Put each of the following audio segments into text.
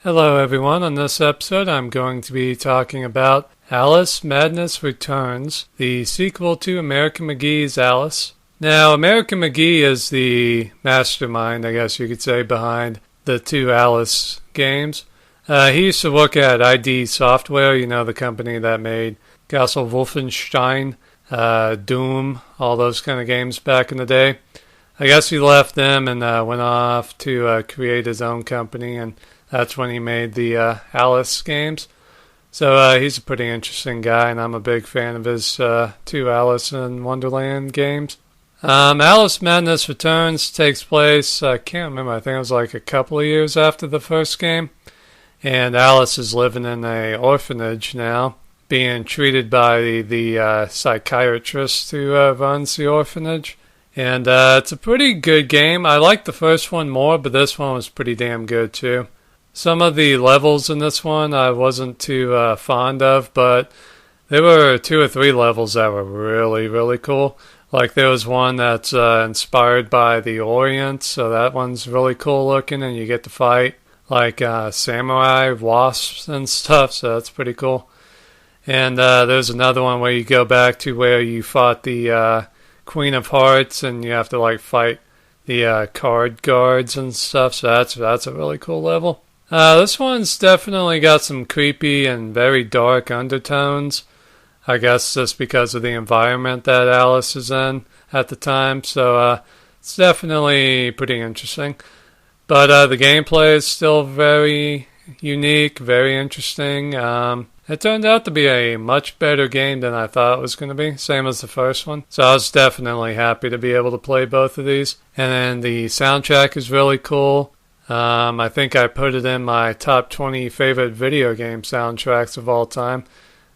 Hello everyone, on this episode I'm going to be talking about Alice Madness Returns, the sequel to American McGee's Alice. Now, American McGee is the mastermind, I guess you could say, behind the two Alice games. He used to work at ID Software, the company that made Castle Wolfenstein, Doom, all those kind of games back in the day. I guess he left them and went off to create his own company, and that's when he made the Alice games. So he's a pretty interesting guy, and I'm a big fan of his two Alice in Wonderland games. Alice Madness Returns takes place, I can't remember, I think it was like a couple of years after the first game. And Alice is living in an orphanage now, being treated by the psychiatrist who runs the orphanage. And it's a pretty good game. I liked the first one more, but this one was pretty damn good too. Some of the levels in this one I wasn't too fond of, but there were 2 or 3 levels that were really, really cool. Like there was one that's inspired by the Orient, so that one's really cool looking, and you get to fight like samurai wasps and stuff, so that's pretty cool. And there's another one where you go back to where you fought the Queen of Hearts, and you have to like fight the card guards and stuff, so that's a really cool level. This one's definitely got some creepy and very dark undertones. I guess just because of the environment that Alice is in at the time. So it's definitely pretty interesting. But the gameplay is still very unique, very interesting. It turned out to be a much better game than I thought it was going to be, same as the first one. So I was definitely happy to be able to play both of these. And then the soundtrack is really cool. I think I put it in my top 20 favorite video game soundtracks of all time.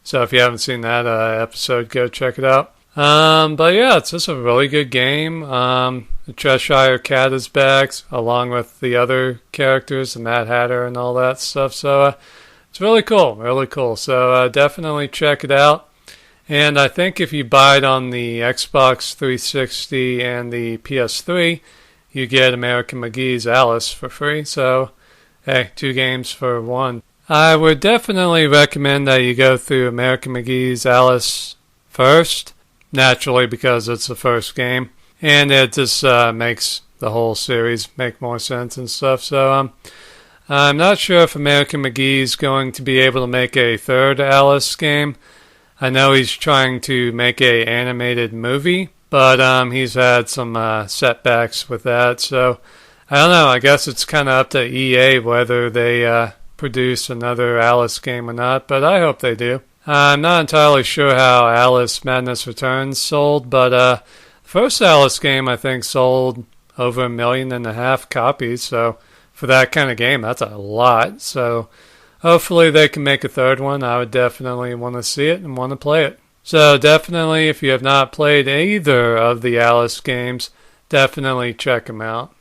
So if you haven't seen that episode, go check it out. But yeah, it's just a really good game. The Cheshire Cat is back, along with the other characters, the Mad Hatter and all that stuff. So it's really cool, really cool. So definitely check it out. And I think if you buy it on the Xbox 360 and the PS3, you get American McGee's Alice for free. So, hey, 2 games for 1. I would definitely recommend that you go through American McGee's Alice first, naturally because it's the first game, and it just makes the whole series make more sense and stuff. So I'm not sure if American McGee's going to be able to make a third Alice game. I know he's trying to make a animated movie, but he's had some setbacks with that. So I don't know. I guess it's kind of up to EA whether they produce another Alice game or not, but I hope they do. I'm not entirely sure how Alice Madness Returns sold, but the first Alice game I think sold over 1.5 million copies, so for that kind of game, that's a lot. So hopefully they can make a third one. I would definitely want to see it and want to play it. So definitely, if you have not played either of the Alice games, definitely check them out.